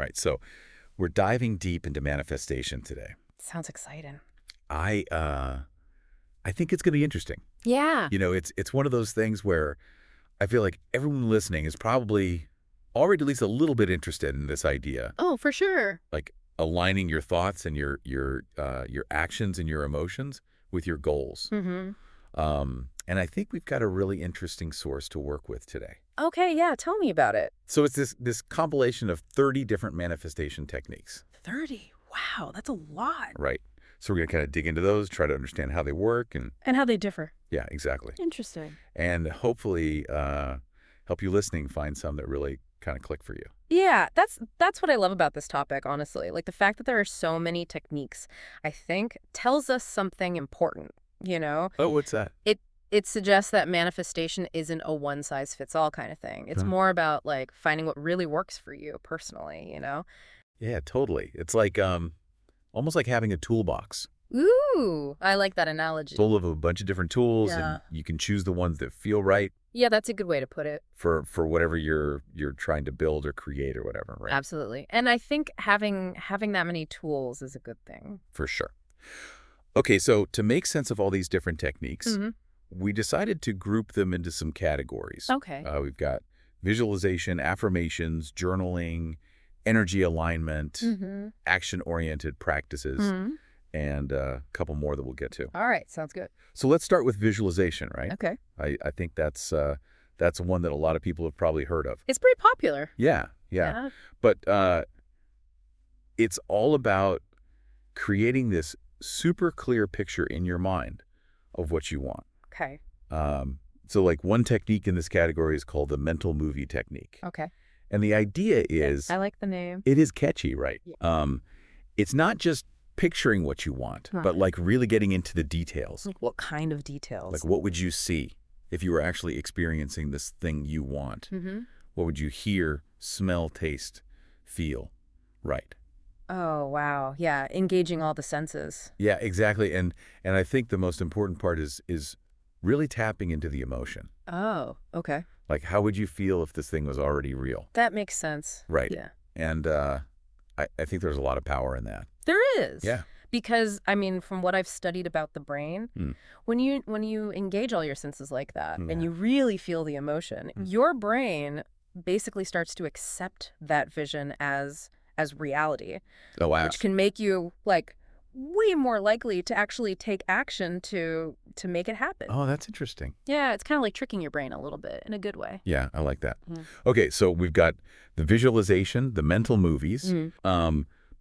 Right. So we're diving deep into manifestation today. Sounds exciting. I think it's going to be interesting. Yeah. It's one of those things where I feel like everyone listening is probably already at least a little bit interested in this idea, Oh, for sure. like aligning your thoughts and your actions and your emotions with your goals. Mm-hmm. And I think we've got a really interesting source to work with today. Okay, yeah, tell me about it. So it's this compilation of 30 different manifestation techniques. 30. Wow, that's a lot. Right. So we're going to kind of dig into those, try to understand how they work. And how they differ. Yeah, exactly. Interesting. And hopefully help you listening find some that really kind of click for you. Yeah, that's what I love about this topic, honestly. Like the fact that there are so many techniques, I think, tells us something important, you know? Oh, what's that? It suggests that manifestation isn't a one-size-fits-all kind of thing. It's more about, like, finding what really works for you personally, you know? Yeah, totally. It's like almost like having a toolbox Ooh, I like that analogy. full of a bunch of different tools, Yeah. and you can choose the ones that feel right Yeah, that's a good way to put it. for whatever you're trying to build or create or whatever, right? Absolutely. And I think having that many tools is a good thing. For sure. Okay, so to make sense of all these different techniques, Mm-hmm. we decided to group them into some categories. Okay. We've got visualization, affirmations, journaling, energy alignment, Mm-hmm. action-oriented practices, Mm-hmm. and a couple more that we'll get to. All right, sounds good. So let's start with visualization, right? Okay. I think that's one that a lot of people have probably heard of. It's pretty popular. Yeah. But it's all about creating this super clear picture in your mind of what you want. Okay. So like one technique in this category is called the mental movie technique. Okay. And the idea is, I like the name. it is catchy, right? Yeah. It's not just picturing what you want, but like really getting into the details. Like what kind of details? Like what would you see if you were actually experiencing this thing you want? Mm-hmm. What would you hear, smell, taste, feel? Right. Oh, wow. Yeah, engaging all the senses. Yeah, exactly. And I think the most important part is really tapping into the emotion. Oh, okay. Like, how would you feel if this thing was already real? That makes sense. Right. Yeah. And I think there's a lot of power in that. There is. Yeah. Because, I mean, from what I've studied about the brain, Mm. when you engage all your senses like that and Yeah. you really feel the emotion, your brain basically starts to accept that vision as reality, Oh, wow. which can make you, like, way more likely to actually take action to make it happen. Oh, that's interesting. Yeah, it's kind of like tricking your brain a little bit in a good way. Yeah, I like that. Mm. Okay, so we've got the visualization, the mental movies,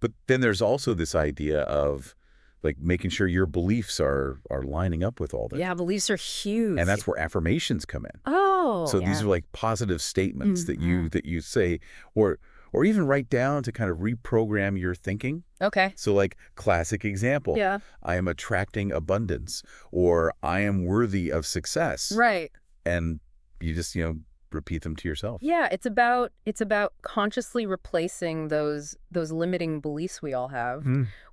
but then there's also this idea of like making sure your beliefs are lining up with all this. Yeah, beliefs are huge. And that's where affirmations come in. Oh, So these yeah. are like positive statements that you say or even write down to kind of reprogram your thinking. Okay. So like classic example, Yeah. I am attracting abundance, or I am worthy of success. Right. And you just, repeat them to yourself. Yeah, it's about consciously replacing those limiting beliefs we all have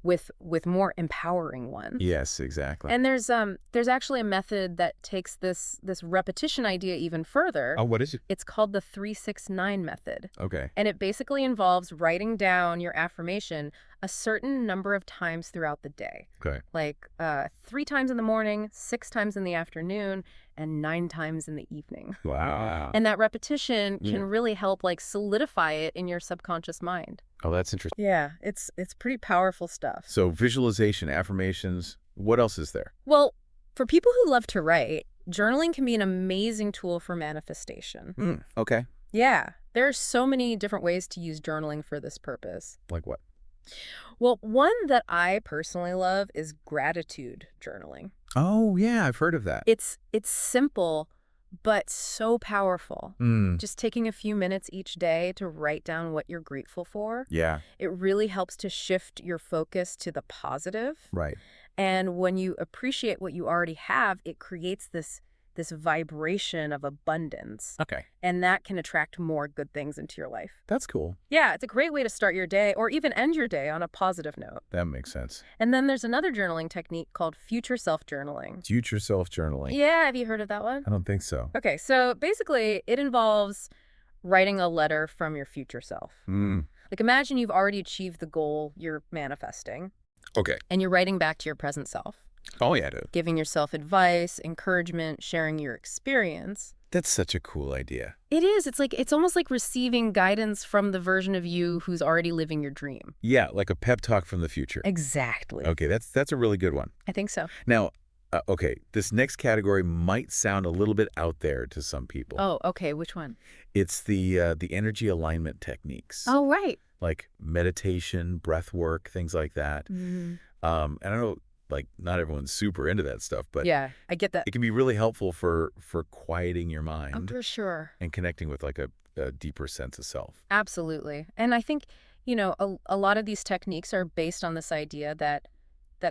with more empowering ones. Yes, exactly. And there's actually a method that takes this repetition idea even further. Oh, what is it? It's called the 3-6-9 method. Okay. And it basically involves writing down your affirmation a certain number of times throughout the day. Okay. Like 3 times in the morning, 6 times in the afternoon, and 9 times in the evening. Wow. And that repetition can really help like solidify it in your subconscious mind. Oh, that's interesting. Yeah, it's pretty powerful stuff. So visualization, affirmations, what else is there? Well, for people who love to write, journaling can be an amazing tool for manifestation. Okay. Yeah, there are so many different ways to use journaling for this purpose. Like what? Well, one that I personally love is gratitude journaling. Oh, yeah, I've heard of that. It's simple, but so powerful. Just taking a few minutes each day to write down what you're grateful for. Yeah. It really helps to shift your focus to the positive. Right. And when you appreciate what you already have, it creates this vibration of abundance. Okay. And that can attract more good things into your life. That's cool. Yeah, it's a great way to start your day or even end your day on a positive note. That makes sense. And then there's another journaling technique called future self-journaling. Future self-journaling. Yeah, have you heard of that one? I don't think so. Okay, so basically it involves writing a letter from your future self. Like imagine you've already achieved the goal you're manifesting, Okay. and you're writing back to your present self, Oh, yeah, dude. giving yourself advice, encouragement, sharing your experience. That's such a cool idea. It is. It's almost like receiving guidance from the version of you who's already living your dream. Yeah, like a pep talk from the future. Exactly. Okay, that's a really good one. I think so. Now, okay, this next category might sound a little bit out there to some people. Oh, okay. Which one? It's the energy alignment techniques. Oh, right. Like meditation, breath work, things like that. Mhm. And I know, like, not everyone's super into that stuff, but Yeah, I get that. it can be really helpful for quieting your Oh, mind for sure. and connecting with like a deeper sense of self. Absolutely. And I think, a lot of these techniques are based on this idea that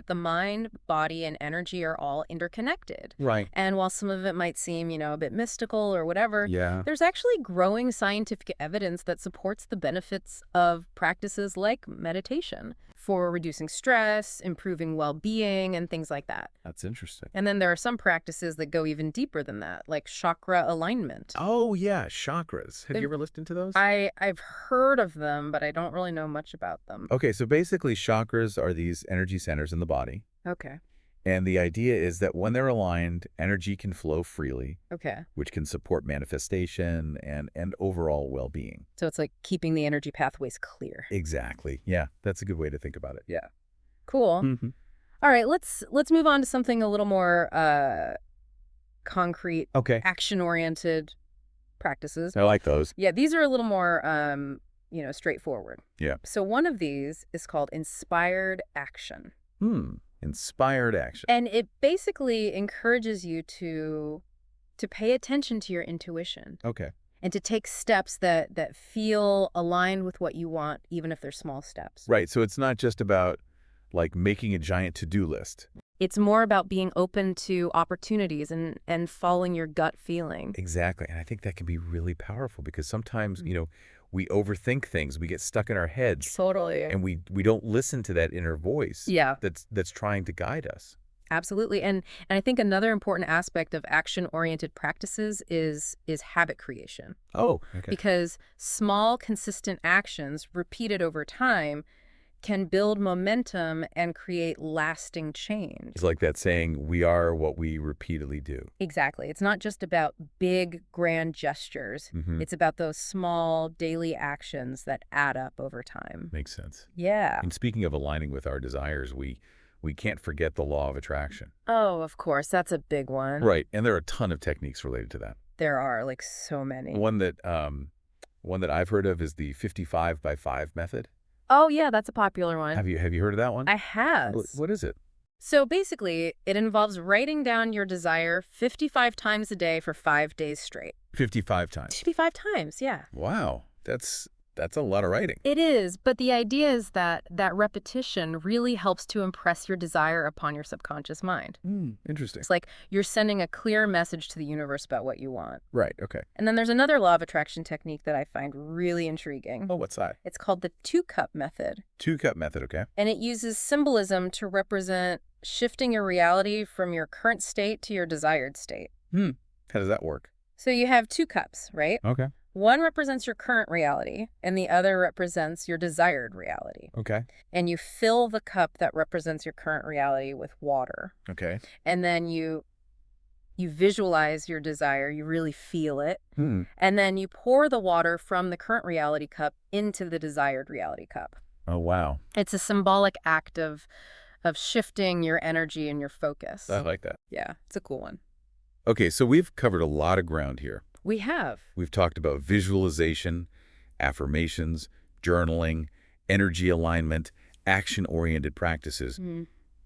the mind, body, and energy are all interconnected. Right. And while some of it might seem, a bit mystical or whatever, Yeah. there's actually growing scientific evidence that supports the benefits of practices like meditation for reducing stress, improving well-being, and things like that. That's interesting. And then there are some practices that go even deeper than that, like chakra alignment. Oh, yeah, chakras. Have They've- you ever listened to those? I've heard of them, but I don't really know much about them. Okay, so basically chakras are these energy centers in the body. Okay. And the idea is that when they're aligned, energy can flow freely, Okay. which can support manifestation and overall well-being. So it's like keeping the energy pathways clear. Exactly. Yeah, that's a good way to think about it. Yeah. Cool. Mm-hmm. All right, let's move on to something a little more concrete, Okay. action-oriented practices. I like those. Yeah, these are a little more straightforward. Yeah. So one of these is called inspired action. Inspired action. And it basically encourages you to pay attention to your intuition Okay. and to take steps that feel aligned with what you want, even if they're small steps. Right, so it's not just about like making a giant to-do list. It's more about being open to opportunities and following your gut feeling. Exactly, and I think that can be really powerful because sometimes, we overthink things, we get stuck in our heads, Totally. and we don't listen to that inner voice Yeah, that's trying to guide us. absolutely. And I think another important aspect of action-oriented practices is habit creation. Oh, okay. Because small, consistent actions repeated over time can build momentum and create lasting change. It's like that saying, we are what we repeatedly do. Exactly. It's not just about big, grand gestures. Mm-hmm. It's about those small, daily actions that add up over time. Makes sense. Yeah. And speaking of aligning with our desires, we can't forget the law of attraction. Oh, of course. That's a big one. Right, and there are a ton of techniques related to that. There are, like, so many. One that I've heard of is the 55 by 5 method. Oh, yeah, that's a popular one. Have you heard of that one? I have. What is it? So basically, it involves writing down your desire 55 times a day for 5 days straight. 55 times. 55 times, yeah. Wow, that's a lot of writing. It is, but the idea is that repetition really helps to impress your desire upon your subconscious mind. Interesting. It's like you're sending a clear message to the universe about what you want. Right, okay. And then there's another law of attraction technique that I find really intriguing. Oh, what's that? It's called the 2-cup method. 2-cup method, okay. And it uses symbolism to represent shifting your reality from your current state to your desired state. How does that work? So you have 2 cups, right? Okay. One represents your current reality, and the other represents your desired reality. Okay. And you fill the cup that represents your current reality with water. Okay. And then you visualize your desire, you really feel it. And then you pour the water from the current reality cup into the desired reality cup. Oh, wow. It's a symbolic act of shifting your energy and your focus. I like that. Yeah, it's a cool one. Okay, so we've covered a lot of ground here. We have. We've talked about visualization, affirmations, journaling, energy alignment, action-oriented practices.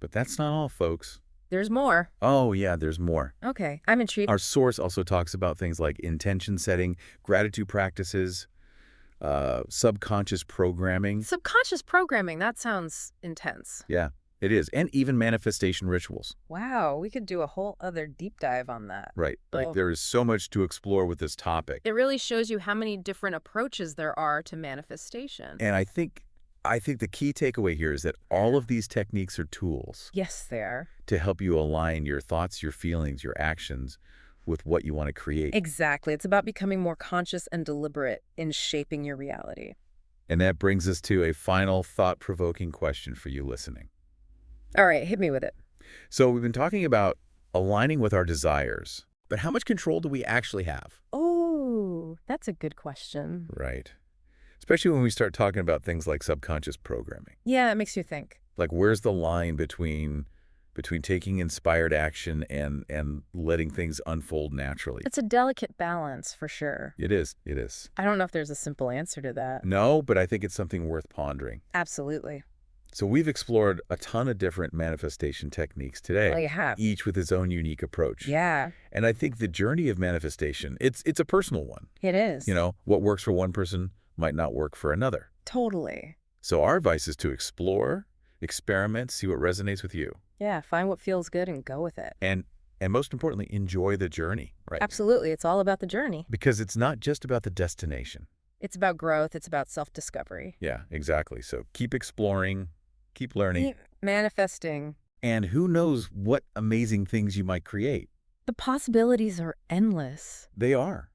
But that's not all, folks. There's more. Oh, yeah, there's more. Okay, I'm intrigued. Our source also talks about things like intention setting, gratitude practices, subconscious programming. Subconscious programming, that sounds intense. Yeah, it is. And even manifestation rituals. Wow, we could do a whole other deep dive on that. Right. Like Oh. there is so much to explore with this topic. It really shows you how many different approaches there are to manifestation. And I think the key takeaway here is that all of these techniques are tools Yes, they are. to help you align your thoughts, your feelings, your actions with what you want to create. Exactly. It's about becoming more conscious and deliberate in shaping your reality. And that brings us to a final thought-provoking question for you listening. All right, hit me with it. So we've been talking about aligning with our desires, but how much control do we actually have? Oh, that's a good question. Right. Especially when we start talking about things like subconscious programming. Yeah, it makes you think. Like, where's the line between taking inspired action and letting things unfold naturally? It's a delicate balance, for sure. It is. It is. I don't know if there's a simple answer to that. No, but I think it's something worth pondering. Absolutely. So we've explored a ton of different manifestation techniques today, Well, you have. each with its own unique approach. Yeah, And I think the journey of manifestation, it's a personal one. it is. You know, what works for one person might not work for another. Totally. So our advice is to explore, experiment, see what resonates with you. Yeah, find what feels good and go with it. And most importantly, enjoy the journey, right? Absolutely. It's all about the journey. Because it's not just about the destination. It's about growth. It's about self-discovery. Yeah, exactly. So keep exploring, keep learning, Keep manifesting. and who knows what amazing things you might create. The possibilities are endless. They are.